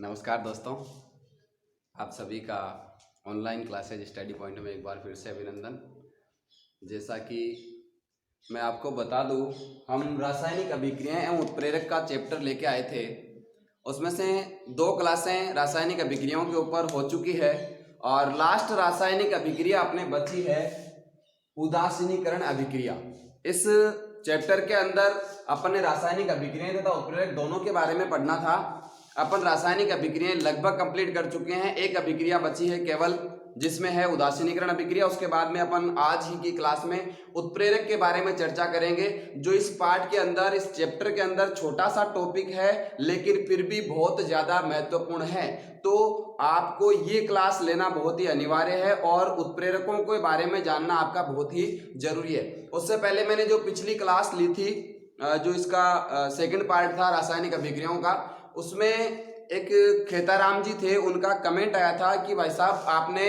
नमस्कार दोस्तों, आप सभी का ऑनलाइन क्लासेज स्टडी पॉइंट में एक बार फिर से अभिनंदन। जैसा कि मैं आपको बता दूं, हम रासायनिक अभिक्रियाएं एवं उत्प्रेरक का चैप्टर लेके आए थे। उसमें से 2 क्लासें रासायनिक अभिक्रियाओं के ऊपर हो चुकी है और लास्ट रासायनिक अभिक्रिया अपने बची है उदासीनीकरण अभिक्रिया। इस चैप्टर के अंदर अपन ने रासायनिक अभिक्रियाएं तथा उत्प्रेरक दोनों के बारे में पढ़ना था। अपन रासायनिक अभिक्रियाएं लगभग कंप्लीट कर चुके हैं। एक अभिक्रिया बची है केवल, जिसमें है उदासीनीकरण अभिक्रिया। उसके बाद में अपन आज ही की क्लास में उत्प्रेरक के बारे में चर्चा करेंगे, जो इस पार्ट के अंदर, इस चैप्टर के अंदर छोटा सा टॉपिक है लेकिन फिर भी बहुत ज्यादा महत्वपूर्ण है। तो आपको ये क्लास लेना बहुत ही अनिवार्य है और उत्प्रेरकों के बारे में जानना आपका बहुत ही जरूरी है। उससे पहले मैंने जो पिछली क्लास ली थी, जो इसका सेकंड पार्ट था रासायनिक अभिक्रियाओं का, उसमें एक खेताराम जी थे, उनका कमेंट आया था कि भाई साहब आपने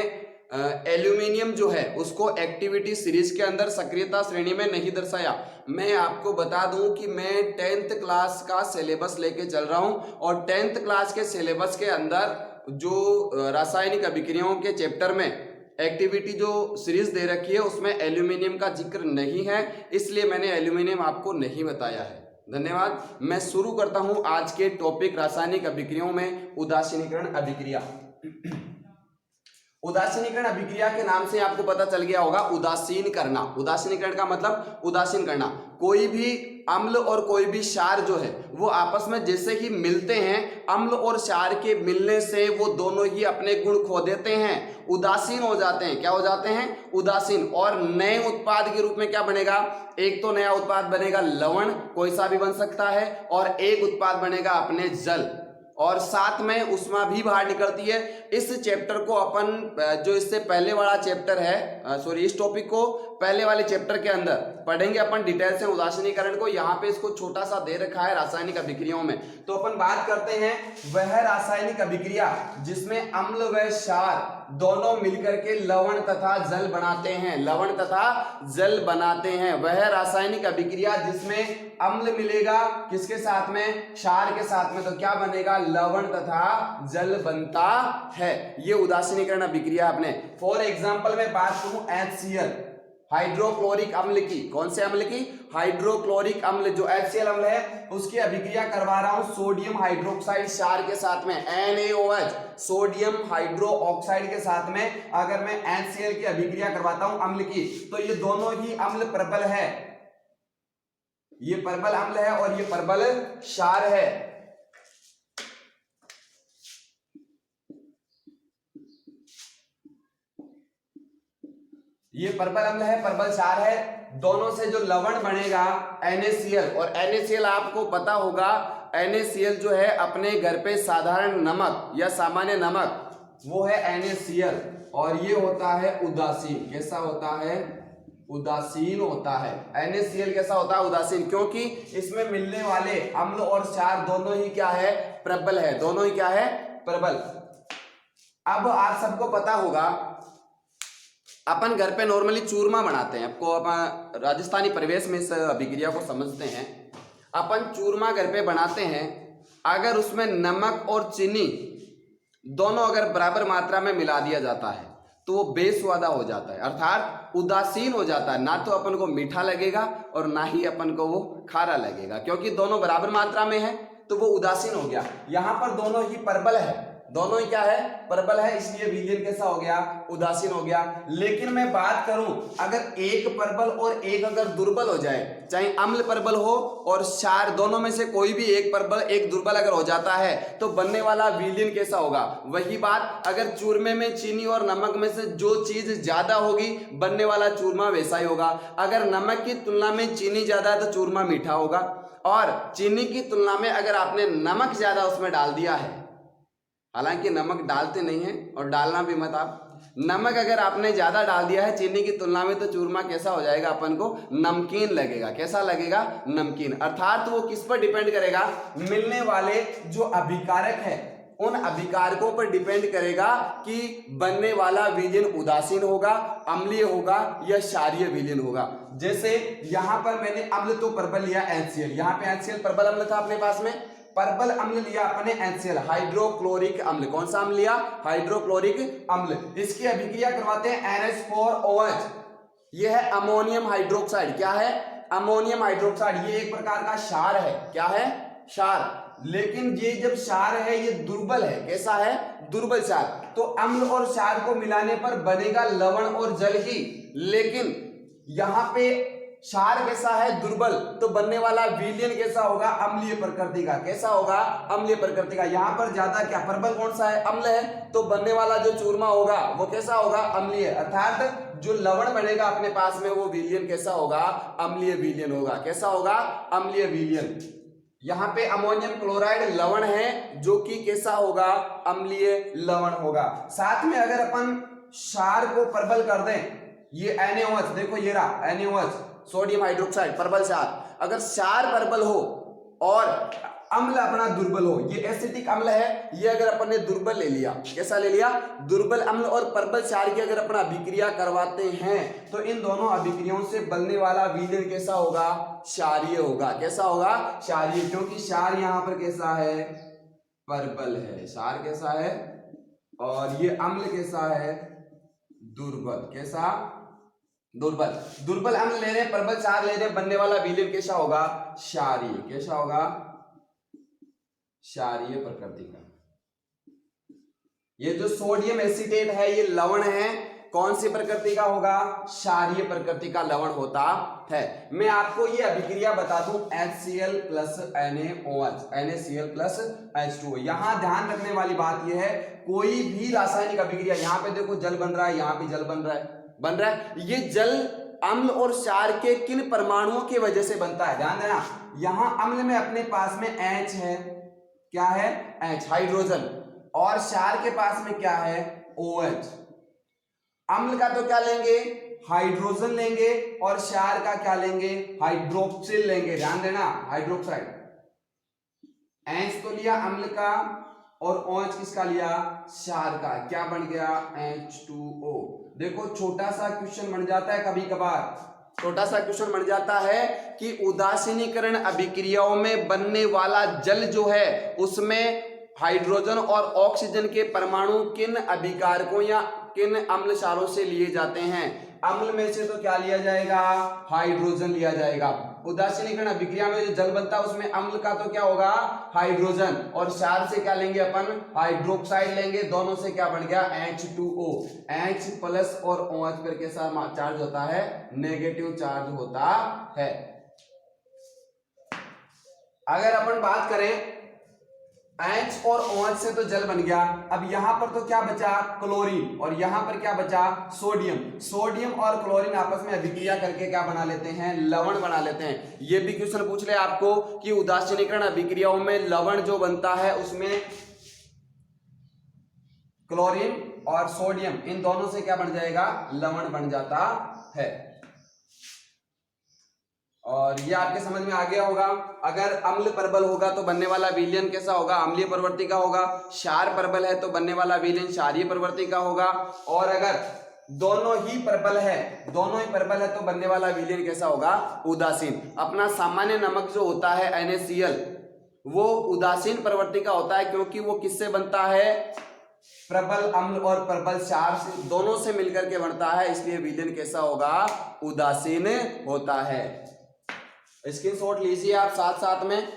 एल्यूमिनियम जो है उसको एक्टिविटी सीरीज के अंदर सक्रियता श्रेणी में नहीं दर्शाया। मैं आपको बता दूं कि मैं 10th क्लास का सिलेबस लेके चल रहा हूं और 10th क्लास के सिलेबस के अंदर जो रासायनिक अभिक्रियाओं के चैप्टर में एक्टिविटी जो सीरीज दे रखी है उसमें एल्यूमिनियम का जिक्र नहीं है, इसलिए मैंने एल्यूमिनियम आपको नहीं बताया है। धन्यवाद। मैं शुरू करता हूं आज के टॉपिक रासायनिक अभिक्रियाओं में उदासीनीकरण अभिक्रिया। उदासीनीकरण अभिक्रिया के नाम से आपको पता चल गया होगा, उदासीन करना। उदासीनीकरण का मतलब उदासीन करना। कोई भी अम्ल और कोई भी क्षार जो है वो आपस में जैसे ही मिलते हैं, अम्ल और क्षार के मिलने से वो दोनों ही अपने गुण खो देते हैं, उदासीन हो जाते हैं। क्या हो जाते हैं? उदासीन। और नए उत्पाद के रूप में क्या बनेगा? एक तो नया उत्पाद बनेगा लवण, कोई सा भी बन सकता है, और एक उत्पाद बनेगा अपने जल, और साथ में उष्मा भी बाहर निकलती है। इस चैप्टर को अपन जो इससे पहले वाला चैप्टर है, इस टॉपिक को पहले वाले चैप्टर के अंदर पढ़ेंगे अपन डिटेल से उदासीनीकरण को। यहाँ पे इसको छोटा सा दे रखा है रासायनिक अभिक्रियाओं में। तो अपन बात करते हैं वह रासायनिक अभिक्रिया जिसमें अम्ल व क्षार दोनों मिलकर के लवण तथा जल बनाते हैं। लवण तथा जल बनाते हैं। वह रासायनिक अभिक्रिया जिसमें अम्ल मिलेगा किसके साथ में? क्षार के साथ में। तो क्या बनेगा? लवण तथा जल बनता है। ये उदासीनीकरण अभिक्रिया अपने। फॉर एग्जांपल मैं बात करूं HCl, हाइड्रोक्लोरिक अम्ल की। कौन से अम्ल की? हाइड्रोक्लोरिक अम्ल। जो HCl अम्ल है उसकी अभिक्रिया करवा रहा हूं सोडियम हाइड्रोक्साइड क्षार के साथ में, NaOH, सोडियम हाइड्रो ऑक्साइड के साथ में अगर मैं HCl की अभिक्रिया करवाता हूं अम्ल की, तो ये दोनों ही अम्ल प्रबल है। ये प्रबल अम्ल है और ये प्रबल क्षार है। ये प्रबल अम्ल है, प्रबल क्षार है। दोनों से जो लवण बनेगा NaCl, और NaCl आपको पता होगा, NaCl जो है अपने घर पे साधारण नमक या सामान्य नमक, वो है NaCl, और ये होता है उदासीन। कैसा होता है? उदासीन होता है। NaCl कैसा होता है? उदासीन। क्योंकि इसमें मिलने वाले अम्ल और क्षार दोनों ही क्या है? प्रबल है। दोनों ही क्या है? प्रबल। अब आप सबको पता होगा, अपन घर पे नॉर्मली चूरमा बनाते हैं। आपको अपन राजस्थानी परिवेश में इस अभिक्रिया को समझते हैं। अपन चूरमा घर पे बनाते हैं, अगर उसमें नमक और चीनी दोनों अगर बराबर मात्रा में मिला दिया जाता है तो वो बेस्वादा हो जाता है, अर्थात उदासीन हो जाता है। ना तो अपन को मीठा लगेगा और ना ही अपन को वो खारा लगेगा, क्योंकि दोनों बराबर मात्रा में है तो वो उदासीन हो गया। यहां पर दोनों ही प्रबल है। दोनों ही क्या है? प्रबल है, इसलिए विलयन कैसा हो गया? उदासीन हो गया। लेकिन मैं बात करूं, अगर एक प्रबल और एक अगर दुर्बल हो जाए, चाहे अम्ल प्रबल हो और क्षार, दोनों में से कोई भी एक प्रबल एक दुर्बल अगर हो जाता है तो बनने वाला विलयन कैसा होगा? वही बात, अगर चूरमे में चीनी और नमक में से जो चीज ज्यादा होगी, बनने वाला चूरमा वैसा ही होगा। अगर नमक की तुलना में चीनी ज्यादा है तो चूरमा मीठा होगा, और चीनी की तुलना में अगर आपने नमक ज्यादा उसमें डाल दिया है, हालांकि नमक डालते नहीं है और डालना भी मत आप, नमक अगर आपने ज्यादा डाल दिया है चीनी की तुलना में, तो चूरमा कैसा हो जाएगा? अपन को नमकीन लगेगा। कैसा लगेगा? नमकीन। अर्थात वो किस पर डिपेंड करेगा? मिलने वाले जो अभिकारक है उन अभिकारकों पर डिपेंड करेगा कि बनने वाला विलयन उदासीन होगा, अम्लीय होगा या क्षारीय विलयन होगा। जैसे यहां पर मैंने अम्ल तो प्रबल लिया HCl, यहाँ पे HCl प्रबल अम्ल था अपने पास में, पर्पल अम्ल लिया अपने HCl, हाइड्रोक्लोरिक अम्ल। कौन सा अम्ल लिया? हाइड्रोक्लोरिक अम्ल। इसकी अभिक्रिया करवाते हैं NH4OH, ये है अमोनियम हाइड्रोक्साइड। क्या है? Ammonium hydroxide. ये एक प्रकार का क्षार है। क्या है? क्षार। लेकिन ये जब क्षार है ये दुर्बल है। कैसा है? दुर्बल क्षार। तो अम्ल और क्षार को मिलाने पर बनेगा लवण और जल ही, लेकिन यहां पे क्षार कैसा है? दुर्बल। तो बनने वाला विलयन कैसा होगा? अम्लीय प्रकृति का। कैसा होगा? अम्लीय प्रकृति का। यहां पर ज्यादा क्या पर्पल कौन सा है? अम्ल है। तो बनने वाला जो चूरमा होगा वो कैसा होगा? अम्लीय। अर्थात जो लवण बनेगा अपने पास में वो विलयन कैसा होगा? अम्लीय विलयन होगा। कैसा होगा? अम्लीय विलयन। यहां पे अमोनियम क्लोराइड लवण है जो कि कैसा होगा? अम्लीय लवण होगा। साथ में अगर अपन क्षार को प्रबल कर दें, ये NaOH देखो, ये रहा NaOH, सोडियम हाइड्रोक्साइड, प्रबल क्षार। अगर क्षार प्रबल हो और अम्ल अपना दुर्बल हो, ये एसिटिक अम्ल है, ये अगर अपन ने दुर्बल ले लिया, कैसा ले लिया? दुर्बल अम्ल और प्रबल क्षार की अगर अपना अभिक्रिया करवाते हैं तो इन दोनों अभिक्रियाओं से बनने वाला विलयन कैसा होगा? क्षारीय होगा। कैसा होगा? क्षारीय। क्योंकि क्षार यहां पर कैसा है? प्रबल है। क्षार कैसा है? और ये अम्ल कैसा है? दुर्बल। कैसा? दुर्बल। दुर्बल अम्ल ले रहे, प्रबल क्षार ले रहे, बनने वाला विलयन कैसा होगा? क्षारीय। कैसा होगा? क्षारीय प्रकृति का। ये जो सोडियम एसिटेट है ये लवण है, कौन सी प्रकृति का होगा? क्षारीय प्रकृति का लवण होता है। मैं आपको ये अभिक्रिया बता दूं, HCl plus NaOH, NaCl plus H2O। यहां ध्यान रखने वाली बात यह है, कोई भी रासायनिक अभिक्रिया, यहां पे देखो जल बन रहा है, यहां भी जल बन रहा है, ये जल अम्ल और क्षार के किन परमाणुओं की वजह से बनता है? ध्यान देना, यहां अम्ल में अपने पास में H है। क्या है? H, hydrogen. और क्षार के पास में क्या है? OH। अम्ल का तो क्या लेंगे? हाइड्रोजन लेंगे, और क्षार का क्या लेंगे? हाइड्रोक्सिल लेंगे। ध्यान देना, हाइड्रोक्साइड। H तो लिया अम्ल का, और OH किसका लिया? क्षार का। क्या बन गया? H2O। देखो छोटा सा क्वेश्चन बन जाता है कभी कभार, छोटा सा क्वेश्चन बन जाता है कि उदासीनीकरण अभिक्रियाओं में बनने वाला जल जो है उसमें हाइड्रोजन और ऑक्सीजन के परमाणु किन अभिकारकों या किन अम्ल क्षारों से लिए जाते हैं? अम्ल में से तो क्या लिया जाएगा? हाइड्रोजन लिया जाएगा। उदासीनीकरण अभिक्रिया में जो जल बनता है उसमें अम्ल का तो क्या होगा? हाइड्रोजन। और क्षार से क्या लेंगे अपन? हाइड्रोक्साइड लेंगे। दोनों से क्या बन गया? H2O। H प्लस और OH पर कैसा चार्ज होता है? नेगेटिव चार्ज होता है। अगर अपन बात करें H और OH से तो जल बन गया, अब यहां पर तो क्या बचा? क्लोरीन। और यहां पर क्या बचा? सोडियम। सोडियम और क्लोरीन आपस में अभिक्रिया करके क्या बना लेते हैं? लवण बना लेते हैं। ये भी क्वेश्चन पूछ ले आपको कि उदासीनीकरण अभिक्रियाओं में लवण जो बनता है उसमें क्लोरीन और सोडियम, इन दोनों से क्या बन जाएगा? लवण बन जाता है। और ये आपके समझ में आ गया होगा। अगर अम्ल प्रबल होगा तो बनने वाला विलयन कैसा होगा? अम्लीय प्रवृत्ति का होगा। क्षार प्रबल है तो बनने वाला विलयन क्षारीय प्रवृत्ति का होगा। और अगर दोनों ही प्रबल है तो बनने वाला विलयन कैसा होगा? उदासीन। अपना सामान्य नमक जो होता है NaCl, वो उदासीन प्रवृत्ति का होता है, क्योंकि वो किससे बनता है? प्रबल अम्ल और प्रबल क्षार से, दोनों से मिलकर के बनता है, इसलिए विलयन कैसा होगा? उदासीन होता है। स्क्रीनशॉट लीजिए आप, साथ साथ में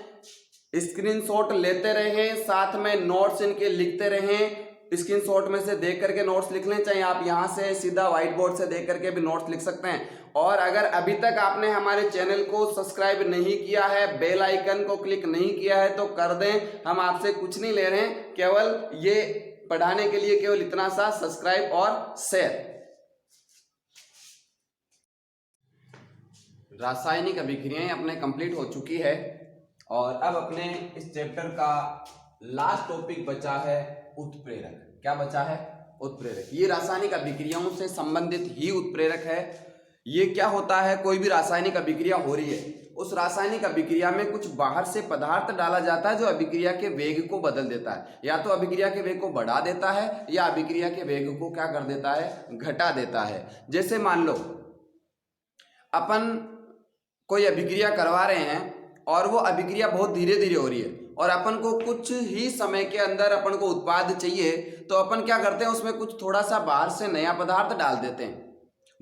स्क्रीनशॉट लेते रहें, साथ में नोट्स इनके लिखते रहें। स्क्रीनशॉट में से देख करके नोट्स लिख लें, चाहे आप यहां से सीधा व्हाइट बोर्ड से देख करके भी नोट्स लिख सकते हैं। और अगर अभी तक आपने हमारे चैनल को सब्सक्राइब नहीं किया है, बेल आइकन को क्लिक नहीं किया है तो कर दें। हम आपसे कुछ नहीं ले रहे हैं, केवल ये पढ़ाने के लिए केवल इतना सा सब्सक्राइब और शेयर। रासायनिक अभिक्रियाएं अपने कंप्लीट हो चुकी है, और अब अपने इस चैप्टर का लास्ट टॉपिक बचा है उत्प्रेरक। क्या बचा है? उत्प्रेरक। ये रासायनिक अभिक्रियाओं से संबंधित ही उत्प्रेरक है। ये क्या होता है? कोई भी रासायनिक अभिक्रिया हो रही है, उस रासायनिक अभिक्रिया में कुछ बाहर से पदार्थ डाला जाता है जो अभिक्रिया के वेग को बदल देता है। या तो अभिक्रिया के वेग को बढ़ा देता है या अभिक्रिया के वेग को क्या कर देता है? घटा देता है। जैसे मान लो अपन कोई अभिक्रिया करवा रहे हैं और वो अभिक्रिया बहुत धीरे धीरे हो रही है, और अपन को कुछ ही समय के अंदर अपन को उत्पाद चाहिए, तो अपन क्या करते हैं, उसमें कुछ थोड़ा सा बाहर से नया पदार्थ डाल देते हैं।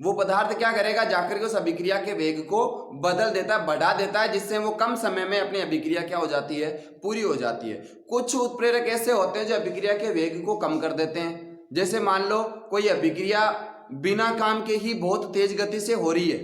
वो पदार्थ क्या करेगा, जाकर के उस अभिक्रिया के वेग को बदल देता है, बढ़ा देता है, जिससे वो कम समय में अपनी अभिक्रिया क्या हो जाती है, पूरी हो जाती है। कुछ उत्प्रेरक ऐसे होते हैं जो अभिक्रिया के वेग को कम कर देते हैं। जैसे मान लो कोई अभिक्रिया बिना काम के ही बहुत तेज गति से हो रही है,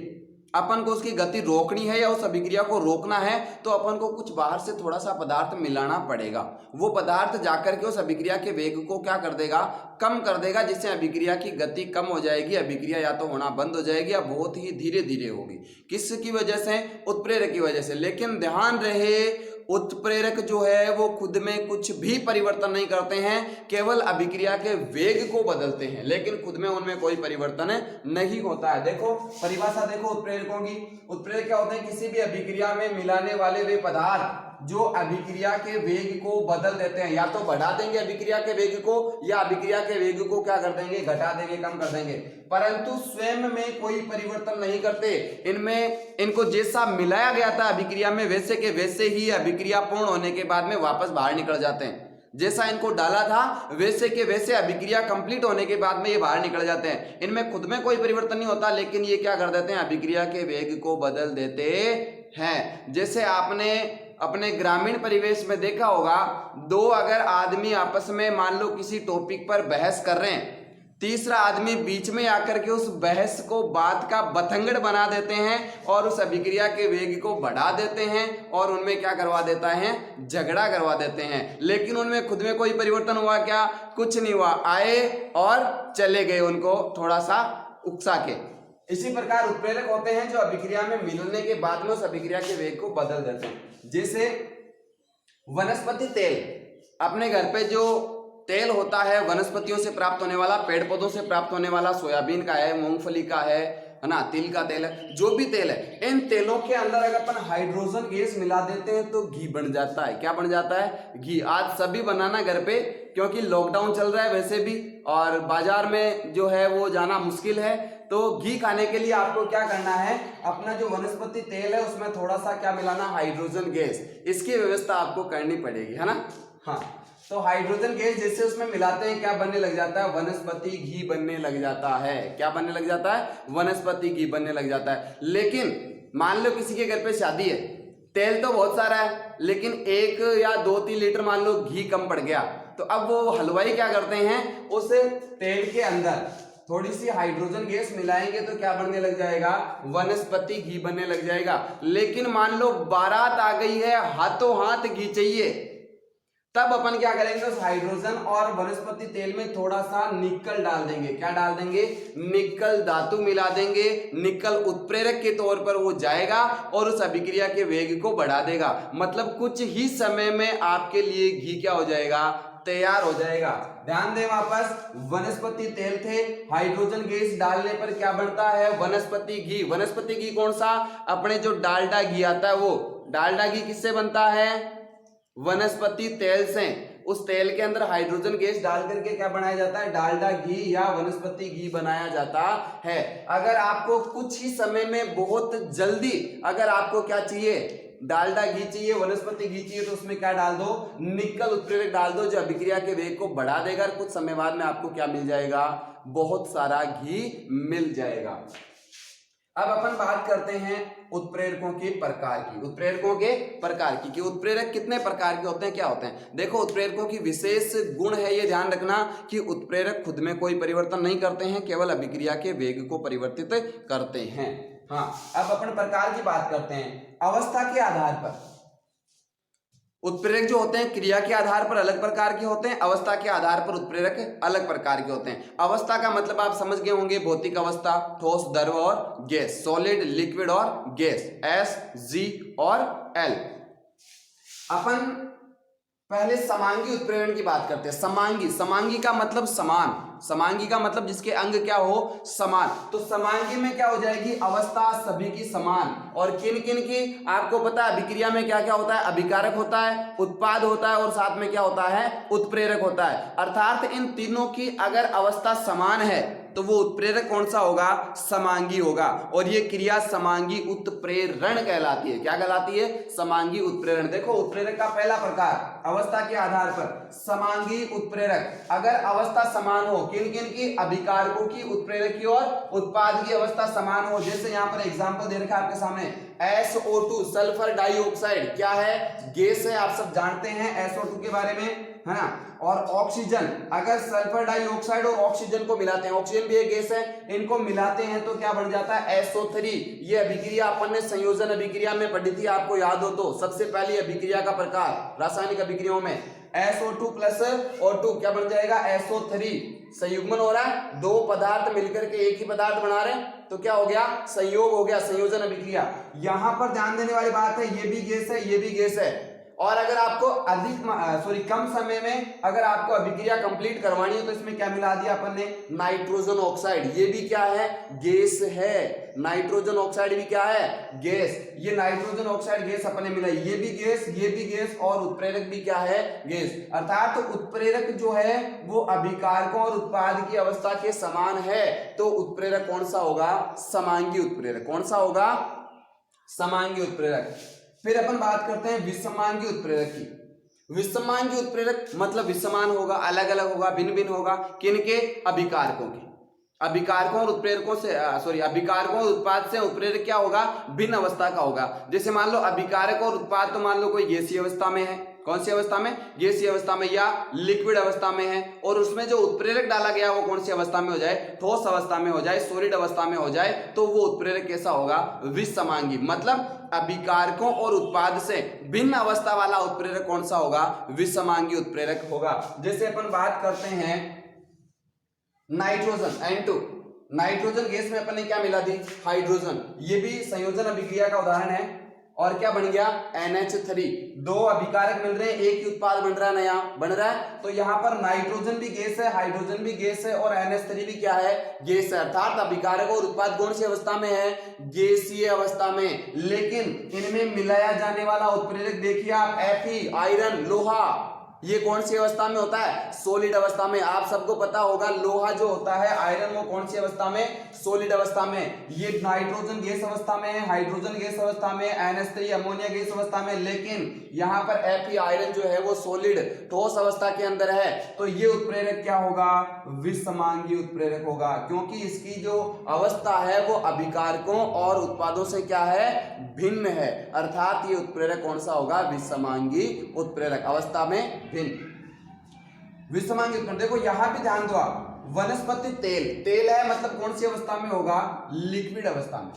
अपन को उसकी गति रोकनी है या उस अभिक्रिया को रोकना है, तो अपन को कुछ बाहर से थोड़ा सा पदार्थ मिलाना पड़ेगा। वो पदार्थ जाकर के उस अभिक्रिया के वेग को क्या कर देगा, कम कर देगा, जिससे अभिक्रिया की गति कम हो जाएगी, अभिक्रिया या तो होना बंद हो जाएगी या बहुत ही धीरे धीरे होगी। किसकी वजह से, उत्प्रेरक की वजह से। लेकिन ध्यान रहे, उत्प्रेरक जो है वो खुद में कुछ भी परिवर्तन नहीं करते हैं, केवल अभिक्रिया के वेग को बदलते हैं, लेकिन खुद में उनमें कोई परिवर्तन नहीं होता है। देखो परिभाषा देखो उत्प्रेरकों की। उत्प्रेरक क्या होते हैं, किसी भी अभिक्रिया में मिलाने वाले वे पदार्थ जो अभिक्रिया के वेग को बदल देते हैं, या तो बढ़ा देंगे अभिक्रिया के वेग को, या अभिक्रिया के वेग को क्या कर देंगे, घटा देंगे, कम कर देंगे, परंतु स्वयं में कोई परिवर्तन नहीं करते। इनमें इनको जैसा मिलाया गया था अभिक्रिया में, वैसे के वैसे ही अभिक्रिया पूर्ण होने के बाद में वापस बाहर निकल जाते हैं। जैसा इनको डाला था वैसे के वैसे अभिक्रिया कंप्लीट होने के बाद में ये बाहर निकल जाते हैं। इनमें खुद में कोई परिवर्तन नहीं होता, लेकिन ये क्या कर देते हैं, अभिक्रिया के वेग को बदल देते हैं। जैसे आपने अपने ग्रामीण परिवेश में देखा होगा, दो अगर आदमी आपस में मान लो किसी टॉपिक पर बहस कर रहे हैं, तीसरा आदमी बीच में आकर के उस बहस को बात का बतंगड़ बना देते हैं और उस अभिक्रिया के वेग को बढ़ा देते हैं और उनमें क्या करवा देता है, झगड़ा करवा देते हैं। लेकिन उनमें खुद में कोई परिवर्तन हुआ क्या, कुछ नहीं हुआ, आए और चले गए, उनको थोड़ा सा उकसा के। इसी प्रकार उत्प्रेरक होते हैं जो अभिक्रिया में मिलने के बाद में उस अभिक्रिया के वेग को बदल देते हैं। जैसे वनस्पति तेल, अपने घर पे जो तेल होता है वनस्पतियों से प्राप्त होने वाला, पेड़ पौधों से प्राप्त होने वाला, सोयाबीन का है, मूंगफली का है ना, तिल का तेल है, जो भी तेल है, इन तेलों के अंदर अगर अपन हाइड्रोजन गैस मिला देते हैं तो घी बन जाता है। क्या बन जाता है, घी। आज सभी बनाना घर पे, क्योंकि लॉकडाउन चल रहा है वैसे भी, और बाजार में जो है वो जाना मुश्किल है, तो घी खाने के लिए आपको क्या करना है, अपना जो वनस्पति तेल है उसमें थोड़ा सा क्या मिलाना, हाइड्रोजन गैस। इसकी व्यवस्था आपको करनी पड़ेगी, है ना। हाँ, तो हाइड्रोजन गैस जैसे उसमें मिलाते हैं क्या बनने लग जाता है, वनस्पति घी बनने लग जाता है। क्या बनने लग जाता है, वनस्पति घी बनने लग जाता है। लेकिन मान लो किसी के घर पे शादी है, तेल तो बहुत सारा है, लेकिन 1 या 2-3 लीटर मान लो घी कम पड़ गया, तो अब वो हलवाई क्या करते हैं, उस तेल के अंदर थोड़ी सी हाइड्रोजन गैस मिलाएंगे तो क्या बनने लग जाएगा, वनस्पति घी बनने लग जाएगा। लेकिन मान लो बारात आ गई है, हाथों हाथ घी चाहिए, तब अपन क्या करेंगे, उस हाइड्रोजन और वनस्पति तेल में थोड़ा सा निकल डाल देंगे। क्या डाल देंगे, निकल धातु मिला देंगे। निकल उत्प्रेरक के तौर पर वो जाएगा और उस अभिक्रिया के वेग को बढ़ा देगा। मतलब कुछ ही समय में आपके लिए घी क्या हो जाएगा, तैयार हो जाएगा। ध्यान दें वापस, वनस्पति तेल थे, हाइड्रोजन गैस डालने पर क्या बनता है, वनस्पति घी। वनस्पति घी कौन सा, अपने जो डालडा घी आता है वो। डालडा घी किससे बनता है, वनस्पति तेल से। उस तेल के अंदर हाइड्रोजन गैस डाल करके क्या बनाया जाता है, डालडा घी या वनस्पति घी बनाया जाता है। अगर आपको कुछ ही समय में बहुत जल्दी अगर आपको क्या चाहिए, डालडा घी चाहिए, वनस्पति घी चाहिए, तो उसमें क्या डाल दो, निकल उत्प्रेरक डाल दो, जो अभिक्रिया के वेग को बढ़ा देगा। और कुछ समय बाद में आपको क्या मिल जाएगा, बहुत सारा घी मिल जाएगा। अब अपन बात करते हैं उत्प्रेरकों के प्रकार की। उत्प्रेरकों के प्रकार की कि उत्प्रेरक कितने प्रकार के होते हैं, क्या होते हैं। देखो उत्प्रेरकों की विशेष गुण है, ये ध्यान रखना कि उत्प्रेरक खुद में कोई परिवर्तन नहीं करते हैं, केवल अभिक्रिया के वेग को परिवर्तित करते हैं। हाँ, अब अपन प्रकार की बात करते हैं। अवस्था के आधार पर उत्प्रेरक जो होते हैं क्रिया के आधार पर अलग प्रकार के होते हैं, अवस्था के आधार पर उत्प्रेरक अलग प्रकार के होते हैं। अवस्था का मतलब आप समझ गए होंगे, भौतिक अवस्था, ठोस, द्रव और गैस, सॉलिड, लिक्विड और गैस, S, G और L। अपन पहले समांगी उत्प्रेरण की बात करते हैं। समांगी, समांगी का मतलब समान, समांगी का मतलब जिसके अंग क्या हो, समान। तो समांगी में क्या हो जाएगी, अवस्था सभी की समान। और किन किन की आपको पता है, अभिक्रिया में क्या क्या होता है, अभिकारक होता है, उत्पाद होता है और साथ में क्या होता है, उत्प्रेरक होता है। अर्थात इन तीनों की अगर अवस्था समान है तो वो उत्प्रेरक कौन सा होगा? समांगी होगा। और ये क्रिया समांगी उत्प्रेरण कहलाती है। क्या कहलाती है? समांगी उत्प्रेरण। देखो उत्प्रेरक का पहला प्रकार अवस्था के आधार पर समांगी उत्प्रेरक। अगर अवस्था समान हो, किन किन की? अभिकारकों की, उत्प्रेरक की और उत्पाद की अवस्था समान हो। जैसे यहाँ पर एग्जांपल दे रखा है आपके सामने, SO2 सल्फर डाइऑक्साइड क्या है? गैस है, आप सब जानते हैं SO2 के बारे में, है ना। और ऑक्सीजन, अगर सल्फर डाइऑक्साइड और ऑक्सीजन को मिलाते हैं, ऑक्सीजन भी एक गैस है, इनको मिलाते हैं तो क्या बन जाता है? SO3। ये अभिक्रिया अपन ने संयोजन अभिक्रिया में पढ़ी थी, आपको याद हो तो। सबसे पहली अभिक्रिया का प्रकार रासायनिक अभिक्रियाओं में SO2 प्लस O2 क्या बन जाएगा? SO3। संयुग्मन हो रहा है, दो पदार्थ मिलकर के एक ही पदार्थ बना रहे हैं, तो क्या हो गया? संयोग हो गया, संयोजन अभिक्रिया। यहां पर ध्यान देने वाली बात है, ये भी गैस है, ये भी गैस है। और अगर आपको कम समय में अगर आपको अभिक्रिया कंप्लीट करवानी है तो इसमें क्या मिला दिया अपन ने? Nitrogen oxide. ये भी क्या है? गैस है। नाइट्रोजन ऑक्साइड भी क्या है? गैस। ये नाइट्रोजन ऑक्साइड गैस अपन ने मिलाई, ये भी गैस, ये भी गैस, और उत्प्रेरक भी क्या है? गैस। अर्थात तो उत्प्रेरक जो है वो अभिकारकों और उत्पाद की अवस्था के समान है, तो उत्प्रेरक कौन सा होगा? समांगी उत्प्रेरक। कौन सा होगा? समांगी उत्प्रेरक। फिर अपन बात करते हैं विषमांगी उत्प्रेरक की। विषमांगी उत्प्रेरक मतलब विषमान होगा, अलग अलग होगा, भिन्न भिन्न होगा। किनके? अभिकारकों की। अभिकारकों और उत्प्रेरकों से अभिकारकों और उत्पाद से उत्प्रेरक क्या होगा? भिन्न अवस्था का होगा। जैसे मान लो अभिकारक और उत्पाद, तो मान लो कोई गैसीय अवस्था में है। कौन सी अवस्था में? गैसीय अवस्था में या लिक्विड अवस्था में है। और उसमें जो उत्प्रेरक डाला गया वो कौन सी अवस्था में हो जाए? ठोस अवस्था में हो जाए, सॉलिड अवस्था में हो जाए, तो वो उत्प्रेरक कैसा होगा? विषमांगी। मतलब अभिकारकों और उत्पाद से भिन्न अवस्था वाला उत्प्रेरक कौन सा होगा? विषमांगी उत्प्रेरक होगा। जैसे अपन बात करते हैं नाइट्रोजन, N2। नाइट्रोजन गैस में अपन ने क्या मिला दी? हाइड्रोजन। ये भी संयोजन अभिक्रिया का उदाहरण है। और क्या बन गया? NH3। दो अभिकारक मिल रहे हैं, एक ही उत्पाद बन रहा है, नया बन रहा है। तो यहाँ पर नाइट्रोजन भी गैस है, हाइड्रोजन भी गैस है, और NH3 भी क्या है? गैस है। अर्थात अभिकारक और उत्पाद कौन सी अवस्था में है? गैसीय अवस्था में। लेकिन इनमें मिलाया जाने वाला उत्प्रेरक देखिए आप, Fe आयरन, लोहा, ये कौन सी अवस्था में होता है? सॉलिड अवस्था में। आप सबको पता होगा लोहा जो होता है, आयरन, वो कौन सी अवस्था में? सॉलिड अवस्था में। ये नाइट्रोजन गैस अवस्था में है, हाइड्रोजन गैस अवस्था में, NH3 अमोनिया गैस अवस्था में। लेकिन यहाँ पर Fe आयरन जो है वो सॉलिड ठोस अवस्था के अंदर है। तो ये उत्प्रेरक क्या होगा? विषमांगी उत्प्रेरक होगा, क्योंकि इसकी जो अवस्था है वो अभिकारकों और उत्पादों से क्या है? भिन्न है। अर्थात ये उत्प्रेरक कौन सा होगा? विषमांगी उत्प्रेरक, अवस्था में भिन्न। विषमांगी उत्प्रेरक। देखो यहां भी ध्यान दो आप, वनस्पति तेल, तेल है मतलब कौन सी अवस्था में होगा? लिक्विड अवस्था में।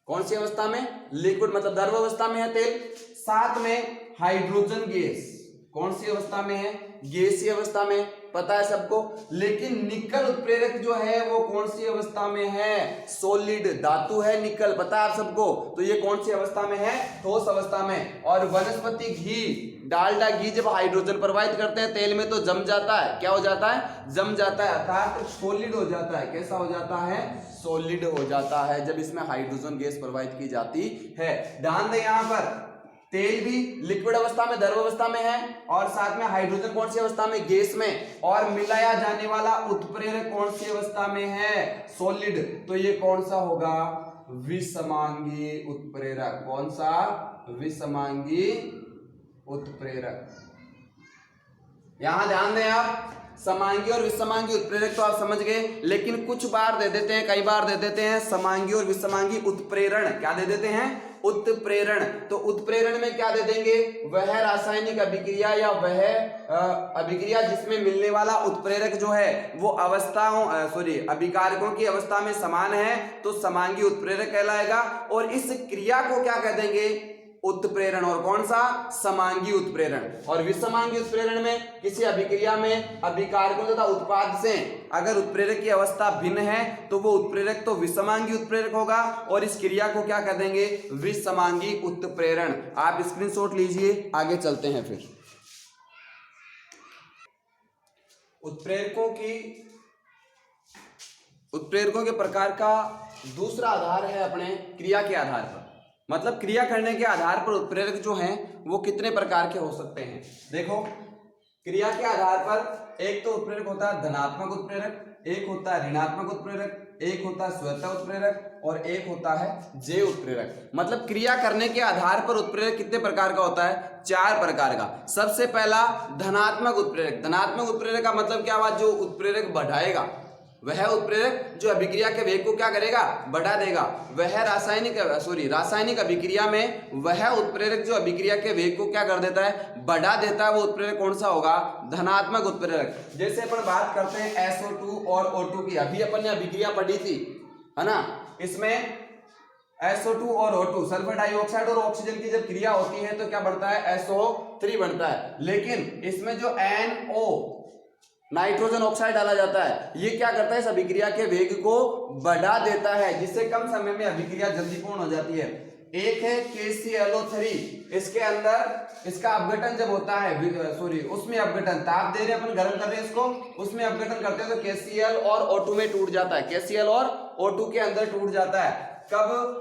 कौन सी अवस्था में? लिक्विड, मतलब द्रव अवस्था में है तेल। साथ में हाइड्रोजन गैस, कौन सी अवस्था में है? गैसीय अवस्था में, पता है सबको। लेकिन निकल उत्प्रेरक जो है वो कौन सी अवस्था में है? सॉलिड, धातु है निकल, पता है आप सबको। तो ये कौन सी अवस्था में है? ठोस अवस्था में। और वनस्पति घी, डालडा घी जब हाइड्रोजन प्रवाहित करते हैं तेल में तो जम जाता है। क्या हो जाता है? जम जाता है, अर्थात सॉलिड हो जाता है। कैसा हो जाता है? सॉलिड हो जाता है जब इसमें हाइड्रोजन गैस प्रवाहित की जाती है। ध्यान दें यहाँ पर, तेल भी लिक्विड अवस्था में, द्रव अवस्था में है, और साथ में हाइड्रोजन कौन सी अवस्था में? गैस में। और मिलाया जाने वाला उत्प्रेरक कौन सी अवस्था में है? सॉलिड। तो ये कौन सा होगा? विषमांगी उत्प्रेरक। कौन सा? विषमांगी उत्प्रेरक। यहां ध्यान दें आप, समांगी और विषमांगी उत्प्रेरक तो आप समझ गए, लेकिन कुछ बार दे देते हैं, कई बार दे देते हैं समांगी और विषमांगी उत्प्रेरण। क्या दे देते हैं? उत्प्रेरण। तो उत्प्रेरण में क्या दे देंगे? वह रासायनिक अभिक्रिया या वह अभिक्रिया जिसमें मिलने वाला उत्प्रेरक जो है वो अवस्थाओं अभिकारकों की अवस्था में समान है, तो समांगी उत्प्रेरक कहलाएगा। और इस क्रिया को क्या कह देंगे? उत्प्रेरण। और कौन सा? समांगी उत्प्रेरण। और विषमांगी उत्प्रेरण में किसी अभिक्रिया में अभिकारकों तथा उत्पाद से अगर उत्प्रेरक की अवस्था भिन्न है तो वो उत्प्रेरक तो विषमांगी उत्प्रेरक होगा, और इस क्रिया को क्या कर देंगे? विषमांगी उत्प्रेरण। आप स्क्रीनशॉट लीजिए, आगे चलते हैं। फिर उत्प्रेरकों के प्रकार का दूसरा आधार है अपने क्रिया के आधार पर, मतलब क्रिया करने के आधार पर उत्प्रेरक जो हैं वो कितने प्रकार के हो सकते हैं। देखो, क्रिया के आधार पर एक तो उत्प्रेरक होता है धनात्मक उत्प्रेरक, एक होता है ऋणात्मक उत्प्रेरक, एक होता है स्वतः उत्प्रेरक और एक होता है जैव उत्प्रेरक। मतलब क्रिया करने के आधार पर उत्प्रेरक कितने प्रकार का होता है? 4 प्रकार का। सबसे पहला धनात्मक उत्प्रेरक। धनात्मक उत्प्रेरक का मतलब क्या हुआ? जो उत्प्रेरक बढ़ाएगा, वह उत्प्रेरक जो अभिक्रिया के वेग को क्या करेगा? बढ़ा देगा। वह रासायनिक अभिक्रिया में वह उत्प्रेरक जो अभिक्रिया के वेग को क्या कर देता है? बढ़ा देता है। वो उत्प्रेरक कौन सा होगा? धनात्मक उत्प्रेरक। जैसे अपन बात करते हैं SO2 और O2 की, अभी अपन ने अभिक्रिया पढ़ी थी, है ना। इसमें SO2 और O2 सल्फर डाइऑक्साइड और ऑक्सीजन की जब क्रिया होती है तो क्या बनता है? SO3 बनता है। लेकिन इसमें जो NO नाइट्रोजन ऑक्साइड डाला जाता है, ये क्या करता है? इस अभिक्रिया के वेग को बढ़ा देता है, जिससे कम समय में अभिक्रिया जल्दी पूर्ण हो जाती है। एक है KClO3, इसके अंदर इसका अपघटन जब होता है, उसमें अपघटन, ताप दे रहे अपन, गर्म कर रहे हैं इसको, उसमें अपघटन करते हैं तो KCl और O2 में टूट जाता है। KCl और O2 के अंदर टूट जाता है। कब?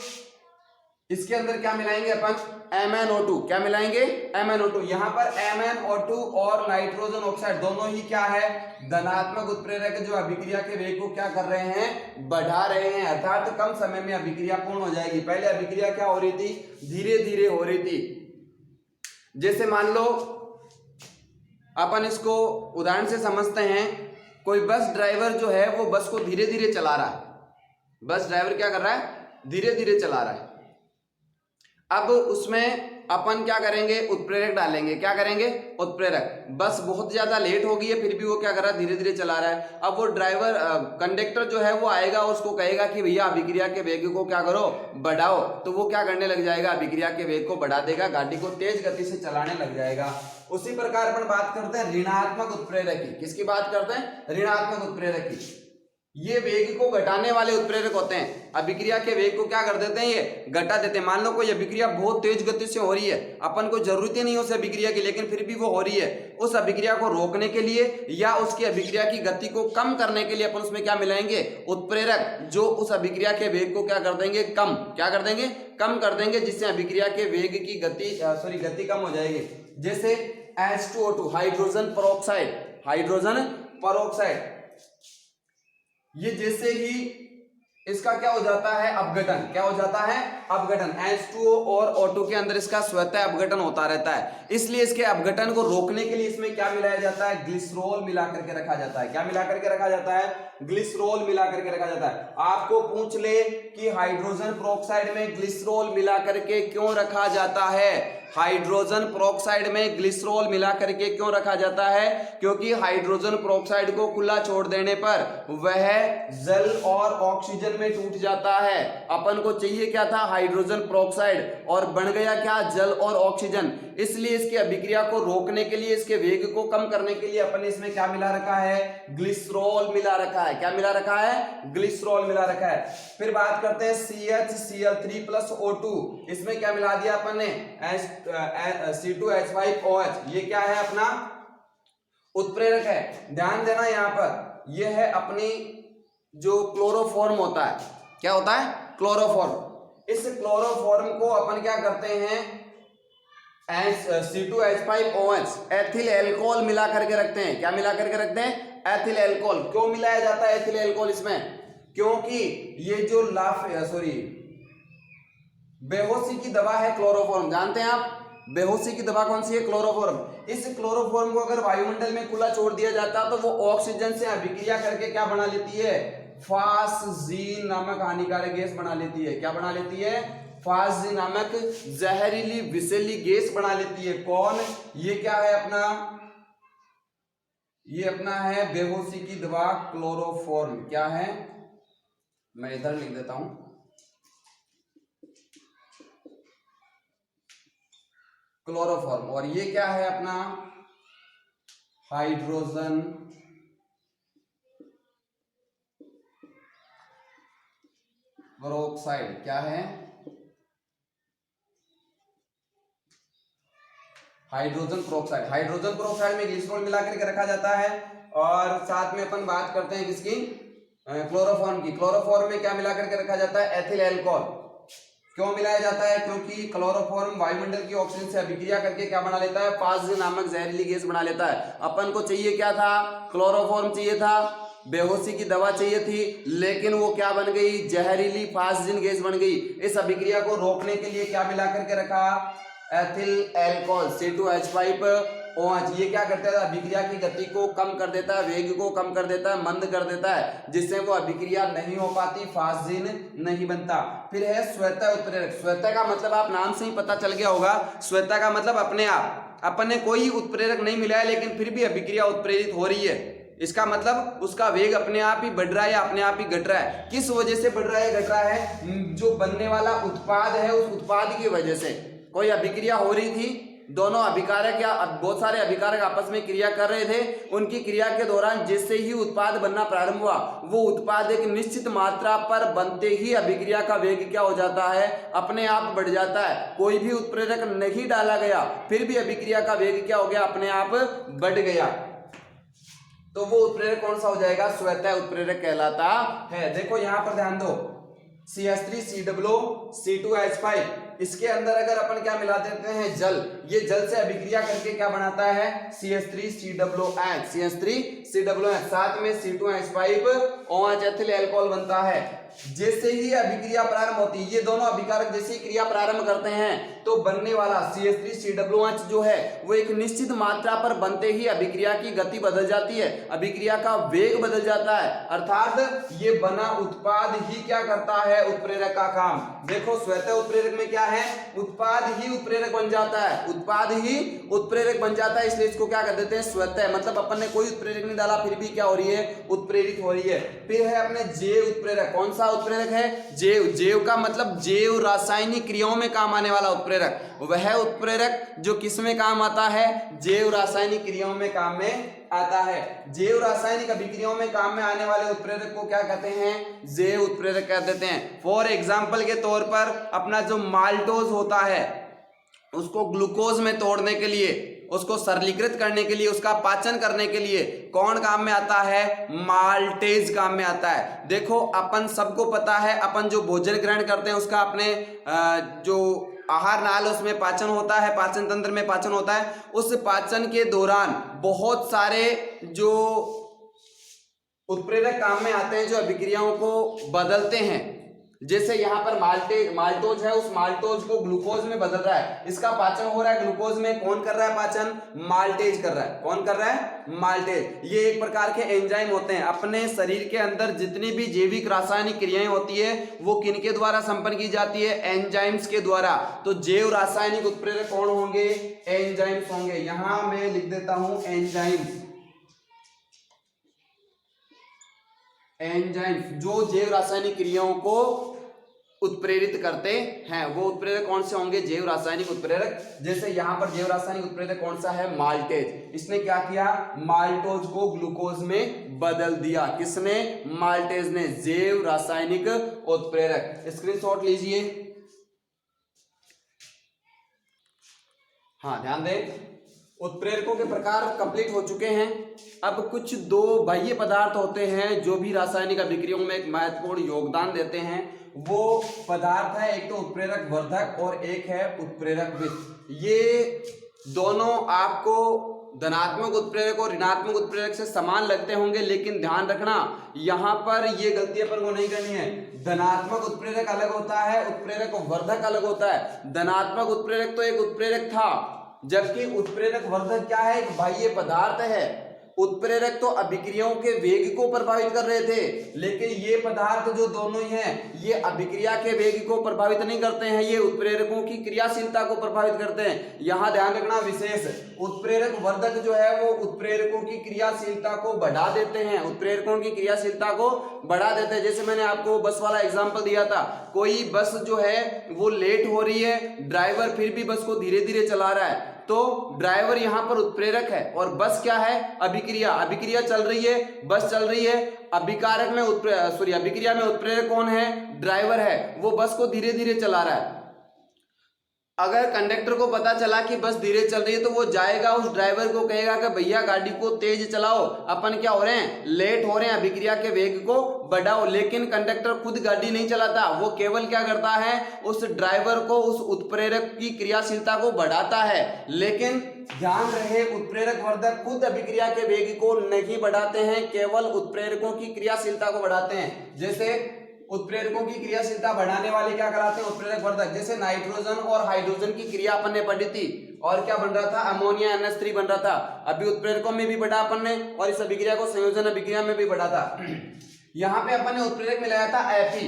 इसके अंदर क्या मिलाएंगे अपन? MnO2। क्या मिलाएंगे? MnO2। यहां पर MnO2 और नाइट्रोजन ऑक्साइड दोनों ही क्या है? धनात्मक उत्प्रेरक, जो अभिक्रिया के वेग को क्या कर रहे हैं? बढ़ा रहे हैं, अर्थात कम समय में अभिक्रिया पूर्ण हो जाएगी। पहले अभिक्रिया क्या हो रही थी? धीरे धीरे हो रही थी। जैसे मान लो अपन इसको उदाहरण से समझते हैं, कोई बस ड्राइवर जो है वो बस को धीरे धीरे चला रहा है। बस ड्राइवर क्या कर रहा है? धीरे धीरे चला रहा है। अब उसमें अपन क्या करेंगे? उत्प्रेरक डालेंगे। क्या करेंगे? उत्प्रेरक। बस बहुत ज्यादा लेट हो गई है, फिर भी वो क्या कर रहा है? धीरे धीरे चला रहा है। अब वो ड्राइवर कंडक्टर जो है वो आएगा, उसको कहेगा कि भैया अभिक्रिया के वेग को क्या करो? बढ़ाओ। तो वो क्या करने लग जाएगा? अभिक्रिया के वेग को बढ़ा देगा, गाड़ी को तेज गति से चलाने लग जाएगा। उसी प्रकार अपन बात करते हैं ऋणात्मक उत्प्रेरक की। किसकी बात करते हैं? ऋणात्मक उत्प्रेरक की। ये वेग को घटाने वाले उत्प्रेरक होते हैं। अभिक्रिया के वेग को क्या कर देते हैं? ये घटा देते हैं। मान लो कोई अभिक्रिया बहुत तेज गति से हो रही है, अपन को जरूरत ही नहीं उस अभिक्रिया की, लेकिन फिर भी वो हो रही है। उस अभिक्रिया को रोकने के लिए या उसकी अभिक्रिया की गति को कम करने के लिए अपन उसमें क्या मिलाएंगे? उत्प्रेरक, जो उस अभिक्रिया के वेग को क्या कर देंगे? कम। क्या कर देंगे? कम कर देंगे, जिससे अभिक्रिया के वेग की गति कम हो जाएगी। जैसे H2O2 hydrogen peroxide, hydrogen peroxide, ये जैसे ही इसका क्या हो जाता है? अपघटन। क्या हो जाता है? अपघटन। H2O और O2 के अंदर इसका स्वतः अपघटन होता रहता है, इसलिए इसके अपघटन को रोकने के लिए इसमें क्या मिलाया जाता है? ग्लिसरॉल मिला करके रखा जाता है। क्या मिला करके रखा जाता है? ग्लिसरॉल मिला करके रखा जाता है। आपको पूछ ले कि हाइड्रोजन पेरोक्साइड में ग्लिसरॉल मिला करके क्यों रखा जाता है? हाइड्रोजन पेरोक्साइड में ग्लिसरॉल मिला करके क्यों रखा जाता है? क्योंकि हाइड्रोजन पेरोक्साइड को खुला छोड़ देने पर वह जल और ऑक्सीजन में टूट जाता है। अपन को चाहिए क्या था? हाइड्रोजन पेरोक्साइड, और बन गया क्या? जल और ऑक्सीजन। इसलिए इसकी अभिक्रिया को रोकने के लिए, इसके वेग को कम करने के लिए अपन इसमें क्या मिला रखा है? ग्लिसरॉल मिला रखा है। क्या मिला रखा है? ग्लिसरॉल मिला रखा है। फिर बात करते हैं CHCl3+O2, इसमें क्या मिला दिया अपन ने? C2H5OH। ये क्या है? अपना उत्प्रेरक है। ध्यान देना यहाँ पर, यह है अपनी जो क्लोरोफॉर्म होता है। क्या होता है? क्लोरोफॉर्म। इस क्लोरोफॉर्म को अपन क्या करते हैं? C2H5OH एथिल एल्कोहल मिला करके रखते हैं। क्या मिला करके रखते हैं? Ethyl alcohol. क्यों मिलाया जाता है एथिल एल्कोहल इसमें? क्योंकि ये जो बेहोशी की दवा है क्लोरोफॉर्म, जानते हैं आप? बेहोशी की दवा कौन सी है? क्लोरोफॉर्म। इस क्लोरोफॉर्म को अगर वायुमंडल में खुला छोड़ दिया जाता तो वो ऑक्सीजन से अभिक्रिया करके क्या बना लेती है? फास्जीन नामक हानिकारक गैस बना लेती है। क्या बना लेती है? फास्जीन नामक जहरीली विषैली गैस बना लेती है। कौन? ये क्या है अपना? ये अपना है बेहोशी की दवा क्लोरोफॉर्म। क्या है? मैं इधर लिख देता हूं, क्लोरोफॉर्म। और ये क्या है अपना? Hydrogen peroxide. क्या है? Hydrogen peroxide. हाइड्रोजन पेरोक्साइड में ग्लिसरॉल मिला करके रखा जाता है। और साथ में अपन बात करते हैं किसकी? क्लोरोफॉर्म की। क्लोरोफॉर्म में क्या मिला करके रखा जाता है? Ethyl alcohol. क्यों मिलाया जाता है? क्योंकि क्लोरोफॉर्म वायुमंडल की ऑक्सीजन से अभिक्रिया करके क्या बना लेता है? फास्जीन नामक जहरीली गैस बना लेता है। अपन को चाहिए क्या था? क्लोरोफॉर्म चाहिए था। बेहोशी की दवा चाहिए थी, लेकिन वो क्या बन गई, जहरीली फास्जिन गैस बन गई। इस अभिक्रिया को रोकने के लिए क्या मिला करके रखा, एथिल एल्कोहल C2H5OH। ये क्या करता है, अभिक्रिया की गति को कम कर देता है, वेग को कम कर देता है, मंद कर देता है, जिससे वो अभिक्रिया नहीं हो पाती, फास्जिन नहीं बनता। फिर है श्वेत उत्प्रेरक। श्वेत का मतलब आप नाम से ही पता चल गया होगा, श्वेत का मतलब अपने आप, अपन ने कोई उत्प्रेरक नहीं मिला है लेकिन फिर भी अभिक्रिया उत्प्रेरित हो रही है। इसका मतलब उसका वेग अपने आप ही बढ़ रहा है या अपने आप ही घट रहा है। किस वजह से बढ़ रहा है, घट रहा है, जो बनने वाला उत्पाद है उस उत्पाद की वजह से। कोई अभिक्रिया हो रही थी, दोनों अभिकारक या बहुत सारे अभिकारक आपस में क्रिया कर रहे थे, उनकी क्रिया के दौरान जिससे ही उत्पाद बनना प्रारंभ हुआ, वो उत्पाद एक निश्चित मात्रा पर बनते ही अभिक्रिया का वेग क्या हो जाता है, अपने आप बढ़ जाता है। कोई भी उत्प्रेरक नहीं डाला गया, फिर भी अभिक्रिया का वेग क्या हो गया, अपने आप बढ़ गया। तो वो उत्प्रेरक कौन सा हो जाएगा, श्वेत उत्प्रेरक कहलाता है। देखो यहां पर ध्यान दो, CH3COO C2H5, इसके अंदर अगर अपन क्या मिला देते हैं, जल, ये जल से अभिक्रिया करके क्या बनाता है, CH3COOH, साथ में C2H5OH एथिल अल्कोहल बनता है। जैसे ही अभिक्रिया प्रारंभ होती है, ये दोनों अभिकारक जैसे ही क्रिया प्रारंभ करते हैं तो बनने वाला CH3COOH जो है वो एक निश्चित मात्रा पर बनते ही अभिक्रिया की गति बदल जाती है, अभिक्रिया का वेग बदल जाता है, अर्थात ये बना उत्पाद ही क्या करता है, उत्प्रेरक का काम। देखो श्वेत उत्प्रेरक में क्या है, उत्पाद ही उत्प्रेरक बन जाता है, उत्पाद ही उत्प्रेरक बन जाता है, इसलिए इसको क्या कर देते हैं, श्वेत। मतलब अपन ने कोई उत्प्रेरक नहीं डाला, फिर भी क्या हो रही है, उत्प्रेरित हो रही है। फिर है अपने जैव उत्प्रेरक। कौन सा उत्प्रेरक है, जैव। जैव का मतलब जैव रासायनिक क्रियाओं में काम आने वाला उत्प्रेरक। वह उत्प्रेरक जो किस में काम आता है, जैव रासायनिक क्रियाओं में काम में आता है। जैव रासायनिक अभिक्रियाओं में काम में आने वाले उत्प्रेरक को क्या कहते हैं, जैव उत्प्रेरक कह देते हैं। फॉर एग्जाम्पल के तौर पर अपना जो माल्टोज होता है, उसको ग्लूकोज में तोड़ने के लिए, उसको सरलीकृत करने के लिए, उसका पाचन करने के लिए कौन काम में आता है, माल्टेज काम में आता है। देखो अपन सबको पता है, अपन जो भोजन ग्रहण करते हैं उसका अपने जो आहार नाल उसमें पाचन होता है, पाचन तंत्र में पाचन होता है। उस पाचन के दौरान बहुत सारे जो उत्प्रेरक काम में आते हैं जो अभिक्रियाओं को बदलते हैं। जैसे यहाँ पर माल्टोज है, उस माल्टोज को ग्लूकोज में बदल रहा है, इसका पाचन हो रहा है ग्लूकोज में। कौन कर रहा है पाचन, माल्टेज कर रहा है। कौन कर रहा है, माल्टेज। ये एक प्रकार के एंजाइम होते हैं। अपने शरीर के अंदर जितनी भी जैविक रासायनिक क्रियाएं होती है वो किनके द्वारा संपन्न की जाती है, एंजाइम्स के द्वारा। तो जैव रासायनिक उत्प्रेरक कौन होंगे, एंजाइम्स होंगे। यहां मैं लिख देता हूं एंजाइम्स। एंजाइम्स जो जैव रासायनिक क्रियाओं को उत्प्रेरित करते हैं, वो उत्प्रेरक कौन से होंगे, जैव रासायनिक उत्प्रेरक। जैसे यहां पर जैव रासायनिक उत्प्रेरक कौन सा है, माल्टेज। इसने क्या किया, माल्टोज को ग्लूकोज में बदल दिया। किसने, माल्टेज ने, जैव रासायनिक उत्प्रेरक। स्क्रीनशॉट लीजिए। हाँ ध्यान दें, उत्प्रेरकों के प्रकार कंप्लीट हो चुके हैं। अब कुछ दो बाह्य पदार्थ होते हैं जो भी रासायनिक अभिक्रियाओं में एक महत्वपूर्ण योगदान देते हैं। वो पदार्थ है, एक तो उत्प्रेरक वर्धक और एक है उत्प्रेरक विष। ये दोनों आपको धनात्मक उत्प्रेरक और ऋणात्मक उत्प्रेरक से समान लगते होंगे, लेकिन ध्यान रखना यहां पर ये गलती अपन को नहीं करनी है। धनात्मक उत्प्रेरक अलग होता है, उत्प्रेरक वर्धक अलग होता है। धनात्मक उत्प्रेरक तो एक उत्प्रेरक था, जबकि उत्प्रेरक वर्धक क्या है, एक बाह्य पदार्थ है। उत्प्रेरक तो अभिक्रियाओं के वेग को प्रभावित कर रहे थे, लेकिन ये पदार्थ जो दोनों ही हैं ये अभिक्रिया के वेग को प्रभावित नहीं करते हैं, ये उत्प्रेरकों की क्रियाशीलता को प्रभावित करते हैं। यहां ध्यान रखना विशेष, उत्प्रेरक वर्धक जो है वो उत्प्रेरकों की क्रियाशीलता को बढ़ा देते हैं, उत्प्रेरकों की क्रियाशीलता को बढ़ा देते हैं। जैसे मैंने आपको बस वाला एग्जाम्पल दिया था, कोई बस जो है वो लेट हो रही है, ड्राइवर फिर भी बस को धीरे धीरे चला रहा है, तो ड्राइवर यहां पर उत्प्रेरक है और बस क्या है, अभिक्रिया। अभिक्रिया चल रही है, बस चल रही है, अभिकारक में अभिक्रिया में उत्प्रेरक कौन है, ड्राइवर है, वो बस को धीरे धीरे चला रहा है। अगर कंडक्टर को पता चला कि बस धीरे चल रही है तो वो जाएगा, उस ड्राइवर को कहेगा कि भैया गाड़ी को तेज चलाओ, अपन क्या हो रहे हैं, लेट हो रहे हैं, अभिक्रिया के वेग को बढ़ाओ। लेकिन कंडक्टर खुद गाड़ी नहीं चलाता, वो केवल क्या करता है, उस ड्राइवर को, उस उत्प्रेरक की क्रियाशीलता को बढ़ाता है। लेकिन ध्यान रहे, उत्प्रेरक वर्धक खुद अभिक्रिया के वेग को नहीं बढ़ाते हैं, केवल उत्प्रेरकों की क्रियाशीलता को बढ़ाते हैं। जैसे उत्प्रेरकों की क्रियाशीलता बढ़ाने वाले क्या कहलाते हैं, उत्प्रेरक वर्धक। जैसे नाइट्रोजन और हाइड्रोजन की क्रिया अपन ने पढ़ी थी, और क्या बन रहा था, अमोनिया NH3 बन रहा था। अभी उत्प्रेरकों में भी बढ़ा अपन ने, और इस अभिक्रिया को संयोजन अभिक्रिया में भी बढ़ा था। यहाँ पे अपन ने उत्प्रेरक मिलाया था Fe,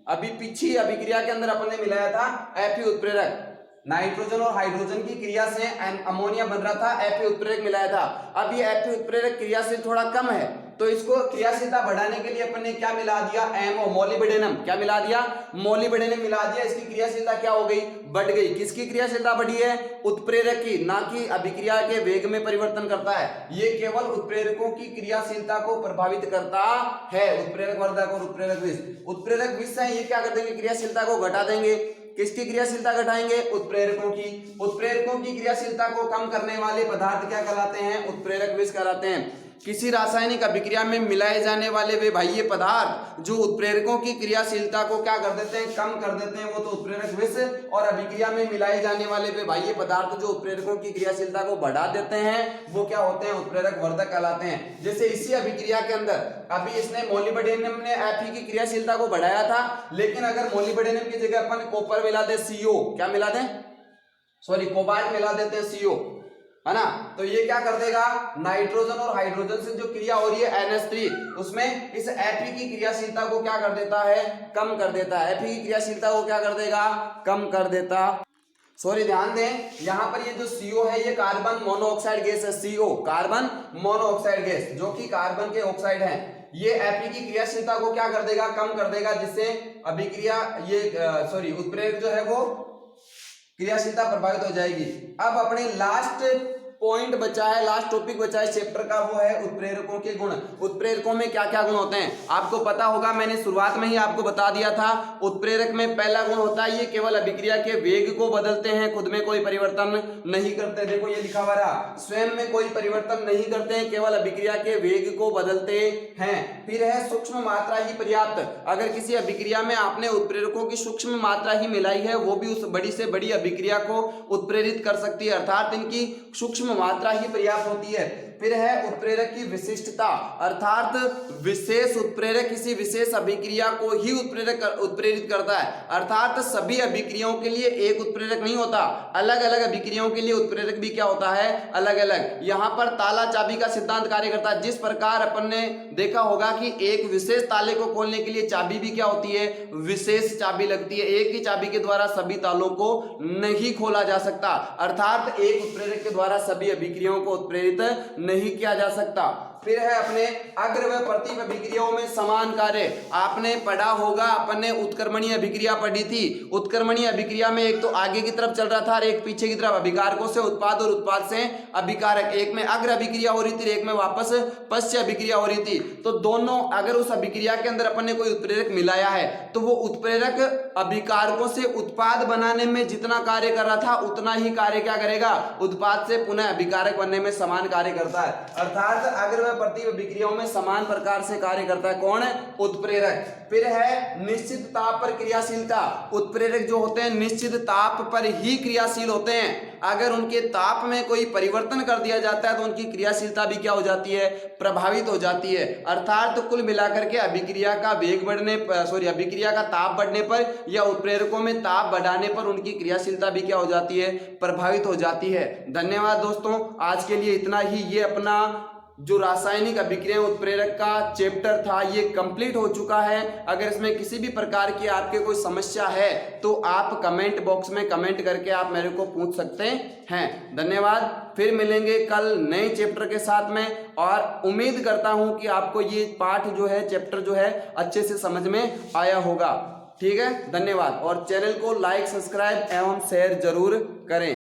अभी पीछे अभिक्रिया के अंदर अपन ने मिलाया था Fe उत्प्रेरक। नाइट्रोजन और हाइड्रोजन की क्रिया से अमोनिया बन रहा था, Fe उत्प्रेरक मिलाया था। अब ये Fe उत्प्रेरक क्रियाशील थोड़ा कम है, तो इसको क्रियाशीलता बढ़ाने के लिए अपन ने क्या मिला दिया, MO मोलिब्डेनम। क्या मिला दिया, मोलिब्डेनम मिला दिया। इसकी क्रियाशीलता क्या हो गई, बढ़ गई। किसकी क्रियाशीलता बढ़ी है, उत्प्रेरक की, ना कि अभिक्रिया के वेग में परिवर्तन करता है। ये केवल उत्प्रेरकों की क्रियाशीलता को प्रभावित करता है, उत्प्रेरक वर्धक और उत्प्रेरक विष। उत्प्रेरक विष है, ये क्या कर देंगे, क्रियाशीलता को घटा देंगे। किसकी क्रियाशीलता घटाएंगे, उत्प्रेरकों की। उत्प्रेरकों की क्रियाशीलता को कम करने वाले पदार्थ क्या कहलाते हैं, उत्प्रेरक विष कहलाते हैं। किसी रासायनिक अभिक्रिया में मिलाए जाने वाले वे बाह्य पदार्थ जो उत्प्रेरकों की क्रियाशीलता को क्या कर देते हैं, कम कर देते हैं, वो तो उत्प्रेरक विष। और अभिक्रिया में मिलाए जाने वाले वे बाह्य पदार्थ जो उत्प्रेरकों की क्रियाशीलता को बढ़ा देते हैं, वो क्या होते हैं, उत्प्रेरक वर्धक कहलाते हैं। जैसे इसी अभिक्रिया के अंदर अभी इसने मोलिब्डेनम ने Fe की क्रियाशीलता को बढ़ाया था, लेकिन अगर मोलिब्डेनम की जगह अपन कॉपर मिला दे, CO, क्या मिला दें, सॉरी कोबाल्ट मिला देते हैं, CO, है ना, तो ये क्या कर देगा, नाइट्रोजन और हाइड्रोजन से जो क्रिया हो रही है NH3, उसमें इस Fe की क्रियाशीलता को क्या कर देता है, कम कर देता है। Fe की क्रियाशीलता को क्या कर देगा, कम कर देता। सॉरी, ध्यान दें, यहाँ पर ये जो CO है, ये कार्बन मोनोऑक्साइड गैस है। CO कार्बन मोनोऑक्साइड गैस, जो कि कार्बन के ऑक्साइड है। ये Fe की क्रियाशीलता को क्या कर देगा, कम कर देगा, जिससे अभिक्रिया उत्प्रेरक जो है वो क्रियाशीलता प्रभावित हो जाएगी। अब अपने लास्ट पॉइंट बचा है, लास्ट टॉपिक बचा है चैप्टर का, वो है उत्प्रेरकों के गुण। उत्प्रेरकों में क्या क्या गुण होते हैं आपको पता होगा, मैंने शुरुआत में ही आपको बता दिया था। उत्प्रेरक में पहला गुण होता है, ये केवल अभिक्रिया के वेग को बदलते हैं, खुद में कोई परिवर्तन नहीं करते। देखो ये लिखा हुआ रहा, स्वयं में कोई परिवर्तन नहीं करते हैं, केवल अभिक्रिया के वेग को बदलते हैं। फिर है सूक्ष्म मात्रा ही पर्याप्त। अगर किसी अभिक्रिया में आपने उत्प्रेरकों की सूक्ष्म मात्रा ही मिलाई है, वो भी उस बड़ी से बड़ी अभिक्रिया को उत्प्रेरित कर सकती है, अर्थात इनकी सूक्ष्म मात्रा ही पर्याप्त होती है। फिर है उत्प्रेरक की विशिष्टता, अर्थात विशेष उत्प्रेरक किसी विशेष अभिक्रिया को ही उत्प्रेरित करता है, अर्थात सभी अभिक्रियाओं के लिए एक उत्प्रेरक नहीं होता, अलग अलग अभिक्रियाओं के लिए उत्प्रेरक भी क्या होता है, अलग अलग। यहाँ पर ताला चाबी का सिद्धांत कार्य करता है। जिस प्रकार अपन ने देखा होगा कि एक विशेष ताले को खोलने के लिए चाबी भी क्या होती है, विशेष चाबी लगती है, एक ही चाबी के द्वारा सभी तालों को नहीं खोला जा सकता, अर्थात एक उत्प्रेरक के द्वारा सभी अभिक्रियाओं को उत्प्रेरित नहीं किया जा सकता। फिर है अपने अग्र व प्रतीप अभिक्रियाओं में समान कार्य। आपने पढ़ा होगा, अपन ने उत्क्रमणीय अभिक्रिया पढ़ी थी। उत्क्रमणीय अभिक्रिया में एक तो आगे की तरफ चल रहा था और एक पीछे की तरफ, अभिकारकों से उत्पाद और उत्पाद से अभिकारक। एक में अग्र अभिक्रिया हो रही थी, एक में वापस पश्च अभिक्रिया हो रही थी। तो दोनों, अगर उस अभिक्रिया के अंदर अपन ने कोई उत्प्रेरक मिलाया है, तो वो उत्प्रेरक अभिकारकों से उत्पाद बनाने में जितना कार्य कर रहा था, उतना ही कार्य क्या करेगा, उत्पाद से पुनः अभिकारक बनने में समान कार्य करता है। अर्थात अग्र प्रतीप अभिक्रियाओं में समान प्रकार से कार्य करता है कौन, उत्प्रेरक। फिर है निश्चित ताप पर क्रियाशीलता। उत्प्रेरक जो होते हैं निश्चित ताप पर ही क्रियाशील होते हैं। अगर उनके ताप में कोई परिवर्तन कर दिया जाता है तो उनकी क्रियाशीलता भी क्या हो जाती है, प्रभावित हो जाती है। अर्थात तो कुल मिलाकर के अभिक्रिया का वेग बढ़ने पर, अभिक्रिया का ताप बढ़ने पर या उत्प्रेरकों में ताप बढ़ाने पर उनकी क्रियाशीलता भी क्या हो जाती है, प्रभावित हो जाती है। धन्यवाद दोस्तों, आज के लिए इतना ही। ये अपना जो रासायनिक अभिक्रिया उत्प्रेरक का चैप्टर था ये कंप्लीट हो चुका है। अगर इसमें किसी भी प्रकार की आपके कोई समस्या है तो आप कमेंट बॉक्स में कमेंट करके आप मेरे को पूछ सकते हैं। धन्यवाद, फिर मिलेंगे कल नए चैप्टर के साथ में, और उम्मीद करता हूं कि आपको ये पाठ जो है, चैप्टर जो है, अच्छे से समझ में आया होगा। ठीक है, धन्यवाद, और चैनल को लाइक, सब्सक्राइब एवं शेयर जरूर करें।